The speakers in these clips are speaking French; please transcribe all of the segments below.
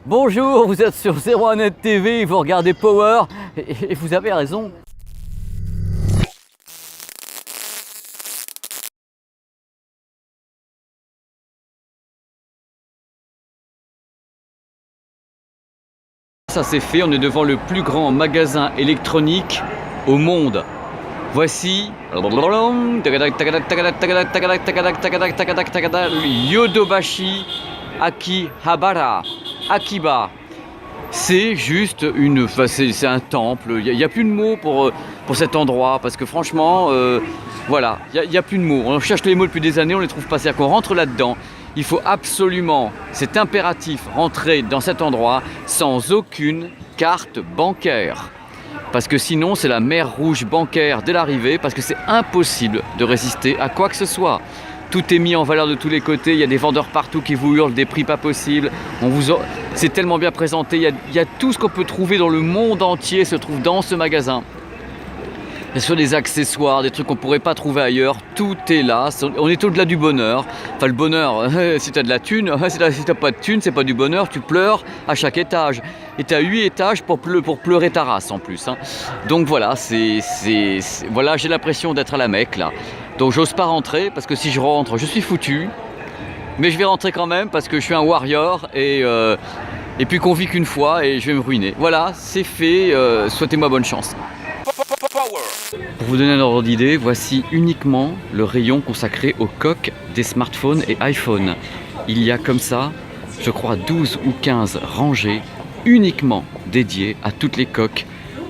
Bonjour, vous êtes sur 01net TV, vous regardez Power, et vous avez raison. Ça c'est fait, on est devant le plus grand magasin électronique au monde. Voici Yodobashi Akiba. C'est juste une... Enfin, c'est un temple, il n'y a plus de mots pour cet endroit, parce que franchement, voilà, il n'y a plus de mots. On cherche les mots depuis des années, on ne les trouve pas. C'est-à-dire qu'on rentre là-dedans, il faut absolument, c'est impératif, rentrer dans cet endroit sans aucune carte bancaire. Parce que sinon, c'est la mer rouge bancaire dès l'arrivée, parce que c'est impossible de résister à quoi que ce soit. Tout est mis en valeur de tous les côtés, il y a des vendeurs partout qui vous hurlent des prix pas possibles. C'est tellement bien présenté, il y a tout ce qu'on peut trouver dans le monde entier se trouve dans ce magasin. Bien sûr, des accessoires, des trucs qu'on ne pourrait pas trouver ailleurs, tout est là, on est au-delà du bonheur. Enfin, le bonheur, si tu as de la thune, si tu n'as pas de thune, c'est pas du bonheur, tu pleures à chaque étage. Et tu as 8 étages pour pleurer ta race en plus. Hein. Donc voilà, voilà, j'ai l'impression d'être à la Mecque là. Donc j'ose pas rentrer parce que si je rentre, je suis foutu. Mais je vais rentrer quand même parce que je suis un warrior et puis qu'on vit qu'une fois et je vais me ruiner. Voilà, c'est fait, souhaitez-moi bonne chance. Pour vous donner un ordre d'idée, voici uniquement le rayon consacré aux coques des smartphones et iPhone. Il y a comme ça, je crois 12 ou 15 rangées uniquement dédiées à toutes les coques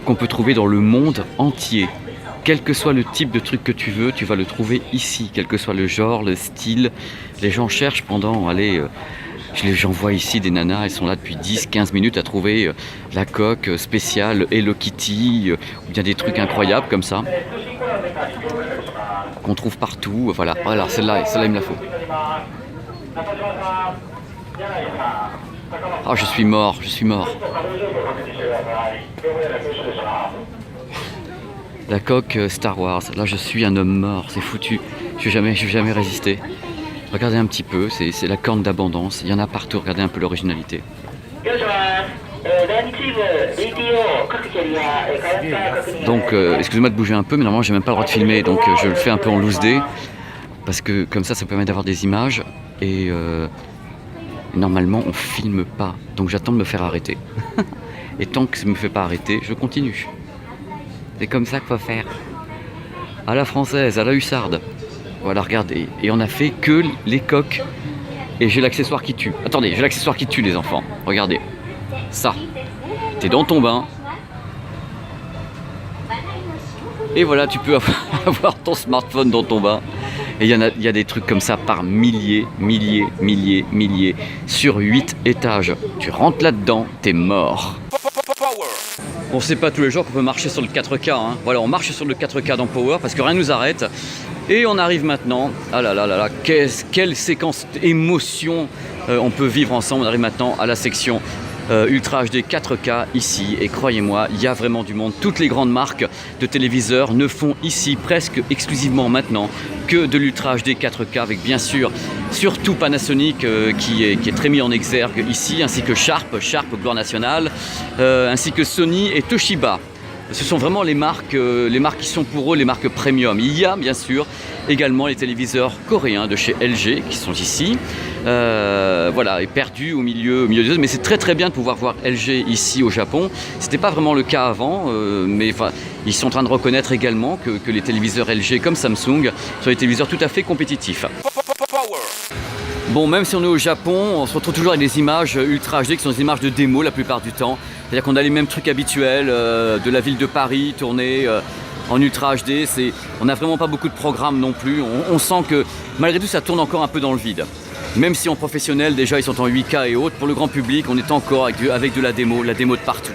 qu'on peut trouver dans le monde entier. Quel que soit le type de truc que tu veux, tu vas le trouver ici, quel que soit le genre, le style. Les gens cherchent pendant, j'en vois ici des nanas, elles sont là depuis 10-15 minutes à trouver la coque spéciale Hello Kitty, ou bien des trucs incroyables comme ça, qu'on trouve partout. Voilà, celle-là, il me la faut. Oh, je suis mort. La coque Star Wars, là je suis un homme mort, c'est foutu, je vais jamais résister. Regardez un petit peu, c'est la corne d'abondance, il y en a partout, regardez un peu l'originalité. Donc, excusez-moi de bouger un peu, mais normalement j'ai même pas le droit de filmer, donc je le fais un peu en loose day, parce que comme ça permet d'avoir des images, et normalement on filme pas, donc j'attends de me faire arrêter. Et tant que ça ne me fait pas arrêter, je continue. C'est comme ça qu'il faut faire. À la française, à la hussarde. Voilà, regardez. Et on a fait que les coques. Et j'ai l'accessoire qui tue. Attendez, j'ai l'accessoire qui tue les enfants. Regardez. Ça. T'es dans ton bain. Et voilà, tu peux avoir ton smartphone dans ton bain. Et il y a des trucs comme ça par milliers. Sur 8 étages. Tu rentres là-dedans, t'es mort. Bon, c'est pas tous les jours qu'on peut marcher sur le 4K. Hein. Voilà, on marche sur le 4K dans Power parce que rien ne nous arrête. Et on arrive maintenant. Ah là, quelle séquence d'émotion on peut vivre ensemble. On arrive maintenant à la section Ultra HD 4K ici. Et croyez-moi, il y a vraiment du monde. Toutes les grandes marques de téléviseurs ne font ici presque exclusivement maintenant que de l'Ultra HD 4K avec bien sûr surtout Panasonic qui est très mis en exergue ici, ainsi que Sharp gloire nationale, ainsi que Sony et Toshiba. Ce sont vraiment les marques qui sont pour eux les marques premium. Il y a bien sûr également les téléviseurs coréens de chez LG qui sont ici. Voilà, et perdus au milieu des autres. Mais c'est très bien de pouvoir voir LG ici au Japon. C'était pas vraiment le cas avant, mais enfin, ils sont en train de reconnaître également que les téléviseurs LG comme Samsung sont des téléviseurs tout à fait compétitifs. Bon, même si on est au Japon, on se retrouve toujours avec des images Ultra HD qui sont des images de démo la plupart du temps. C'est-à-dire qu'on a les mêmes trucs habituels de la ville de Paris tournés en Ultra HD. On n'a vraiment pas beaucoup de programmes non plus. On sent que malgré tout ça tourne encore un peu dans le vide. Même si en professionnel déjà ils sont en 8K et autres, pour le grand public on est encore avec de la démo de partout.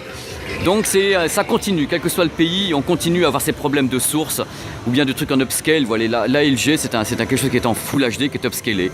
Donc ça continue, quel que soit le pays, on continue à avoir ces problèmes de source ou bien de trucs en upscale. Voilà, la LG c'est quelque chose qui est en Full HD, qui est upscalé.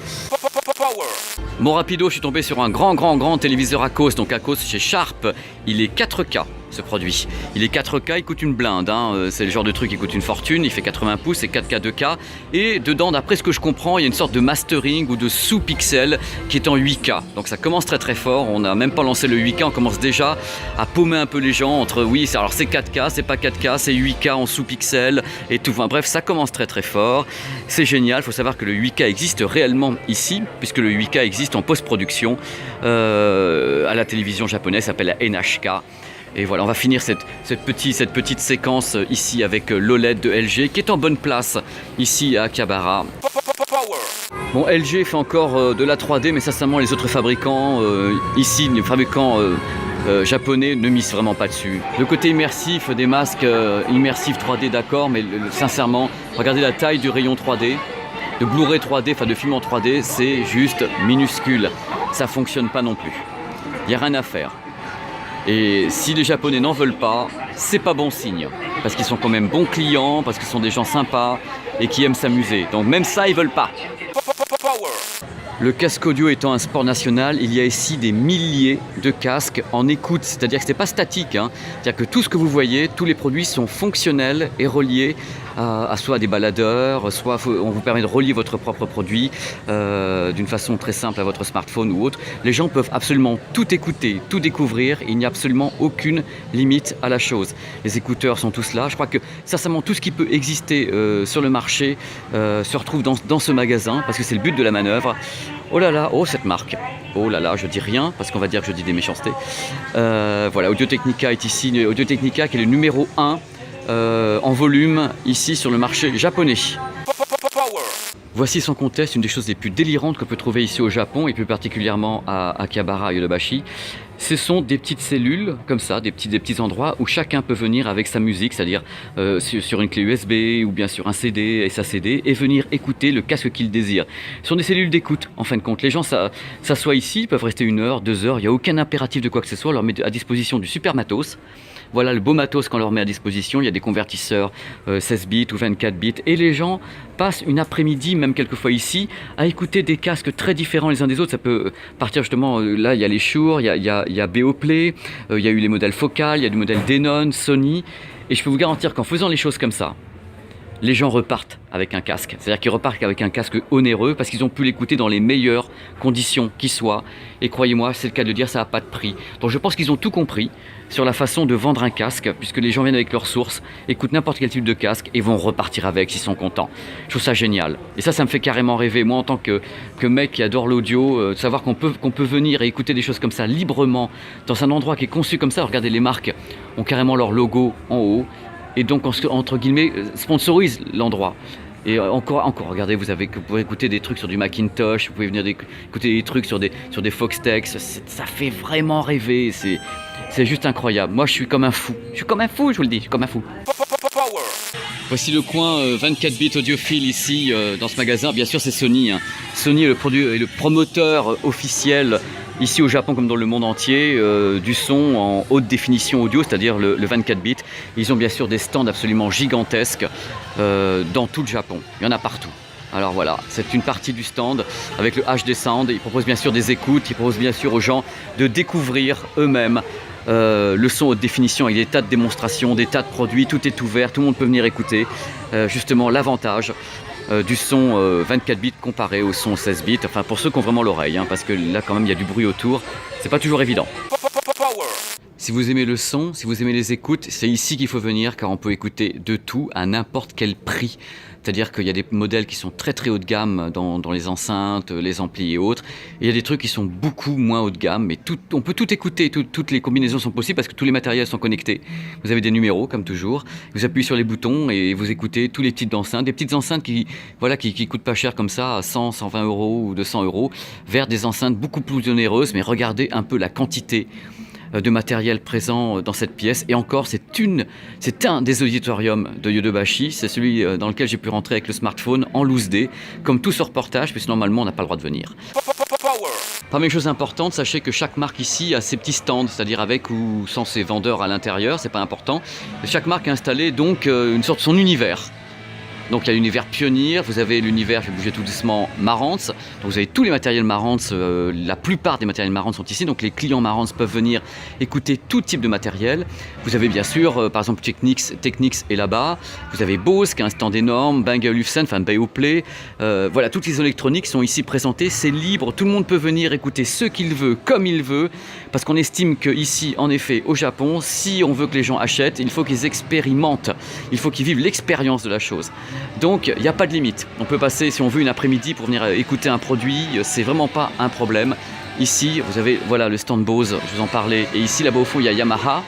Bon, rapido, je suis tombé sur un grand téléviseur Akos, donc Akos chez Sharp, il est 4K. ce produit. Il est 4K, il coûte une blinde, hein. C'est le genre de truc qui coûte une fortune, il fait 80 pouces, c'est 4K 2K. Et dedans, d'après ce que je comprends, il y a une sorte de mastering ou de sous-pixel qui est en 8K. Donc ça commence très très fort, on n'a même pas lancé le 8K, on commence déjà à paumer un peu les gens entre oui, alors c'est 4K, c'est pas 4K, c'est 8K en sous-pixel et tout. Enfin, bref, ça commence très très fort. C'est génial, il faut savoir que le 8K existe réellement ici, puisque le 8K existe en post-production à la télévision japonaise, ça s'appelle la NHK. Et voilà, on va finir cette petite séquence ici avec l'OLED de LG qui est en bonne place ici à Akihabara. Bon, LG fait encore de la 3D, mais sincèrement les autres fabricants, ici les fabricants japonais ne misent vraiment pas dessus. Le côté immersif des masques immersifs 3D d'accord, mais sincèrement, regardez la taille du rayon 3D, de Blu-ray 3D, enfin de film en 3D, c'est juste minuscule. Ça fonctionne pas non plus. Il n'y a rien à faire. Et si les Japonais n'en veulent pas, c'est pas bon signe. Parce qu'ils sont quand même bons clients, parce qu'ils sont des gens sympas et qui aiment s'amuser. Donc même ça, ils veulent pas. Le casque audio étant un sport national, il y a ici des milliers de casques en écoute. C'est-à-dire que ce n'est pas statique. C'est-à-dire que tout ce que vous voyez, tous les produits sont fonctionnels et reliés à soit des baladeurs, soit on vous permet de relier votre propre produit d'une façon très simple à votre smartphone ou autre. Les gens peuvent absolument tout écouter, tout découvrir. Il n'y a absolument aucune limite à la chose. Les écouteurs sont tous là. Je crois que sincèrement tout ce qui peut exister sur le marché se retrouve dans ce magasin parce que c'est le but de la manœuvre. Oh là là, oh cette marque. Oh là là, je dis rien parce qu'on va dire que je dis des méchancetés. Voilà, Audio-Technica est ici. Audio-Technica qui est le numéro 1 en volume ici sur le marché japonais. Voici sans conteste une des choses les plus délirantes qu'on peut trouver ici au Japon et plus particulièrement à Akihabara, à Yodobashi. Ce sont des petites cellules comme ça, des petits endroits où chacun peut venir avec sa musique, c'est-à-dire sur une clé USB ou bien sur un CD, SACD, et venir écouter le casque qu'il désire. Ce sont des cellules d'écoute en fin de compte. Les gens s'assoient ici, peuvent rester 1 heure, 2 heures, il n'y a aucun impératif de quoi que ce soit, on leur met à disposition du super matos. Voilà le beau matos qu'on leur met à disposition. Il y a des convertisseurs 16 bits ou 24 bits. Et les gens passent une après-midi, même quelquefois ici, à écouter des casques très différents les uns des autres. Ça peut partir justement, là il y a les Shure, il y a Beoplay, il y a eu les modèles Focal, il y a du modèle Denon, Sony. Et je peux vous garantir qu'en faisant les choses comme ça, les gens repartent avec un casque. C'est-à-dire qu'ils repartent avec un casque onéreux parce qu'ils ont pu l'écouter dans les meilleures conditions qui soient. Et croyez-moi, c'est le cas de dire, ça n'a pas de prix. Donc je pense qu'ils ont tout compris sur la façon de vendre un casque, puisque les gens viennent avec leurs sources, écoutent n'importe quel type de casque et vont repartir avec s'ils sont contents. Je trouve ça génial. Et ça me fait carrément rêver. Moi, en tant que mec qui adore l'audio, de savoir qu'on peut venir et écouter des choses comme ça librement, dans un endroit qui est conçu comme ça. Regardez, les marques ont carrément leur logo en haut. Et donc, entre guillemets, sponsorise l'endroit. Et encore, regardez, vous pouvez écouter des trucs sur du Macintosh, vous pouvez venir écouter des trucs sur des Foxtex. Ça fait vraiment rêver. C'est juste incroyable. Moi, je suis comme un fou. Je vous le dis, je suis comme un fou. Voici le coin 24 bits audiophile ici dans ce magasin. Bien sûr, c'est Sony. Sony est le promoteur officiel ici au Japon comme dans le monde entier du son en haute définition audio, c'est-à-dire le 24 bits. Ils ont bien sûr des stands absolument gigantesques dans tout le Japon. Il y en a partout. Alors voilà, c'est une partie du stand avec le HD Sound. Ils proposent bien sûr des écoutes, ils proposent bien sûr aux gens de découvrir eux-mêmes le son haute définition avec des tas de démonstrations, des tas de produits, tout est ouvert, tout le monde peut venir écouter. Justement l'avantage du son 24 bits comparé au son 16 bits, enfin pour ceux qui ont vraiment l'oreille, parce que là quand même il y a du bruit autour, c'est pas toujours évident. Si vous aimez le son, si vous aimez les écoutes, c'est ici qu'il faut venir car on peut écouter de tout à n'importe quel prix. C'est-à-dire qu'il y a des modèles qui sont très très haut de gamme dans les enceintes, les amplis et autres. Et il y a des trucs qui sont beaucoup moins haut de gamme, mais on peut tout écouter, toutes les combinaisons sont possibles parce que tous les matériels sont connectés. Vous avez des numéros comme toujours, vous appuyez sur les boutons et vous écoutez tous les types d'enceintes. Des petites enceintes qui coûtent pas cher comme ça, à 100, 120 euros ou 200 euros, vers des enceintes beaucoup plus onéreuses, mais regardez un peu la quantité de matériel présent dans cette pièce. Et encore, c'est un des auditoriums de Yodobashi. C'est celui dans lequel j'ai pu rentrer avec le smartphone en loose day, comme tout ce reportage, puisque normalement on n'a pas le droit de venir. Parmi les choses importantes, sachez que chaque marque ici a ses petits stands, c'est-à-dire avec ou sans ses vendeurs à l'intérieur, c'est pas important. Chaque marque a installé donc une sorte de son univers. Donc il y a l'univers Pioneer, vous avez l'univers, je vais bouger tout doucement, Marantz. Donc vous avez tous les matériels Marantz, la plupart des matériels Marantz sont ici. Donc les clients Marantz peuvent venir écouter tout type de matériel. Vous avez bien sûr, par exemple, Technics est là-bas. Vous avez Bose qui a un stand énorme, Bang & Olufsen, enfin Beoplay. Voilà, toutes les électroniques sont ici présentées. C'est libre, tout le monde peut venir écouter ce qu'il veut, comme il veut. Parce qu'on estime qu'ici, en effet, au Japon, si on veut que les gens achètent, il faut qu'ils expérimentent. Il faut qu'ils vivent l'expérience de la chose. Donc, il n'y a pas de limite. On peut passer, si on veut, une après-midi pour venir écouter un produit. C'est vraiment pas un problème. Ici, vous avez voilà, le stand Bose, je vous en parlais. Et ici, là-bas au fond, il y a Yamaha.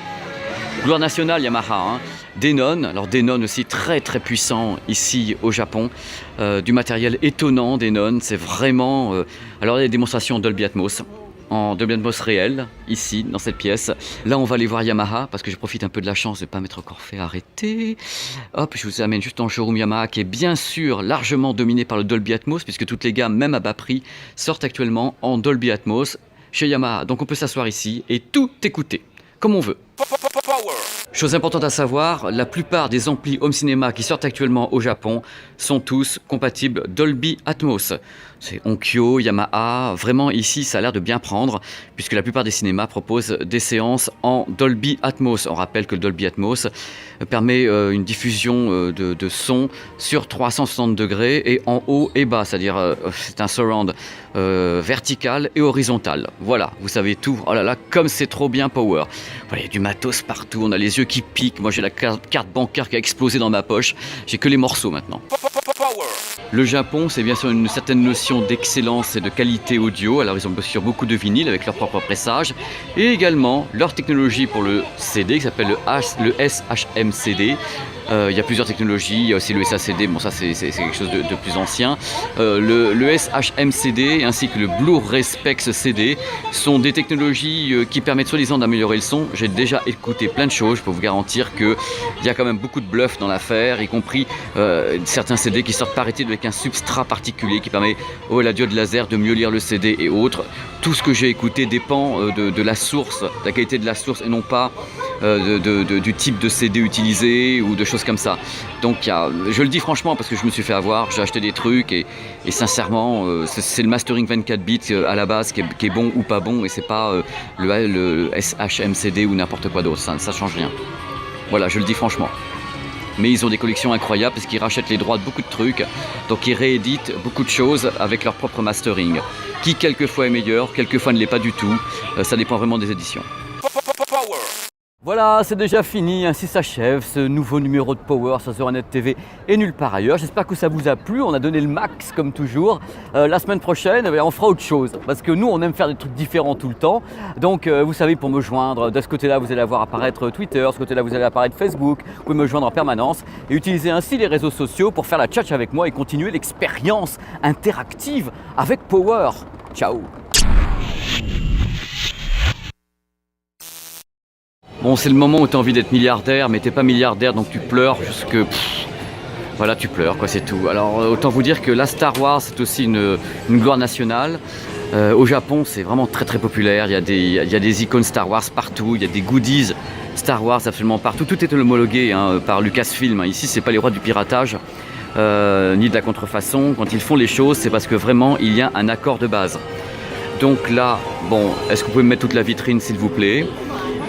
Gloire nationale Yamaha. Hein. Denon, alors Denon aussi très très puissant ici au Japon. Du matériel étonnant Denon. C'est vraiment... alors, il y a des démonstrations Dolby Atmos. En Dolby Atmos réel, ici, dans cette pièce. Là, on va aller voir Yamaha, parce que je profite un peu de la chance de ne pas m'être encore fait arrêter. Hop, je vous amène juste en showroom Yamaha, qui est bien sûr largement dominé par le Dolby Atmos, puisque toutes les gammes, même à bas prix, sortent actuellement en Dolby Atmos chez Yamaha. Donc on peut s'asseoir ici et tout écouter, comme on veut. Chose importante à savoir, la plupart des amplis home cinéma qui sortent actuellement au Japon sont tous compatibles Dolby Atmos. C'est Onkyo, Yamaha, vraiment ici ça a l'air de bien prendre puisque la plupart des cinémas proposent des séances en Dolby Atmos. On rappelle que le Dolby Atmos permet une diffusion de son sur 360 degrés et en haut et bas, c'est-à-dire c'est un surround vertical et horizontal. Voilà, vous savez tout. Oh là là, comme c'est trop bien power. Voilà, il y a du matos partout, on a les yeux qui piquent. Moi j'ai la carte bancaire qui a explosé dans ma poche. J'ai que les morceaux maintenant. Le Japon, c'est bien sûr une certaine notion d'excellence et de qualité audio. Alors ils ont bien sûr beaucoup de vinyles avec leur propre pressage et également leur technologie pour le CD qui s'appelle le SHMCD. Il y a plusieurs technologies, il y a aussi le SACD, bon ça c'est quelque chose de plus ancien. Le SHMCD ainsi que le Blu-ray Spex CD sont des technologies qui permettent soi-disant d'améliorer le son. J'ai déjà écouté plein de choses, je peux vous garantir qu'il y a quand même beaucoup de bluff dans l'affaire, y compris certains CD qui sortent par été avec un substrat particulier qui permet à la diode laser de mieux lire le CD et autres. Tout ce que j'ai écouté dépend de la source, de la qualité de la source et non pas du type de CD utilisé ou de choses comme ça. Donc je le dis franchement parce que je me suis fait avoir, j'ai acheté des trucs et sincèrement c'est le mastering 24 bits à la base qui est bon ou pas bon et c'est pas le SHMCD ou n'importe quoi d'autre, ça change rien. Voilà, je le dis franchement. Mais ils ont des collections incroyables parce qu'ils rachètent les droits de beaucoup de trucs, donc ils rééditent beaucoup de choses avec leur propre mastering, qui quelquefois est meilleur, quelquefois ne l'est pas du tout, ça dépend vraiment des éditions. Voilà, c'est déjà fini, ainsi s'achève ce nouveau numéro de Power sur The Net TV et nulle part ailleurs. J'espère que ça vous a plu, on a donné le max comme toujours. La semaine prochaine, on fera autre chose parce que nous, on aime faire des trucs différents tout le temps. Donc, vous savez, pour me joindre, de ce côté-là, vous allez voir apparaître Twitter, de ce côté-là, vous allez apparaître Facebook. Vous pouvez me joindre en permanence et utiliser ainsi les réseaux sociaux pour faire la tchatch avec moi et continuer l'expérience interactive avec Power. Ciao. Bon, c'est le moment où tu as envie d'être milliardaire, mais t'es pas milliardaire, donc tu pleures jusque... voilà, tu pleures, quoi, c'est tout. Alors, autant vous dire que la Star Wars, c'est aussi une gloire nationale. Au Japon, c'est vraiment très très populaire. Il y a des icônes Star Wars partout, il y a des goodies Star Wars absolument partout. Tout est homologué par Lucasfilm. Ici, c'est pas les rois du piratage, ni de la contrefaçon. Quand ils font les choses, c'est parce que vraiment, il y a un accord de base. Donc là, bon, est-ce que vous pouvez me mettre toute la vitrine, s'il vous plaît ?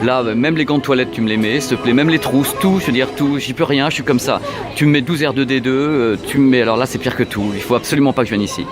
Là, même les gants de toilette, tu me les mets, s'il te plaît, même les trousses, tout, je veux dire tout, j'y peux rien, je suis comme ça. Tu me mets 12 R2D2, tu me mets, alors là c'est pire que tout, il faut absolument pas que je vienne ici.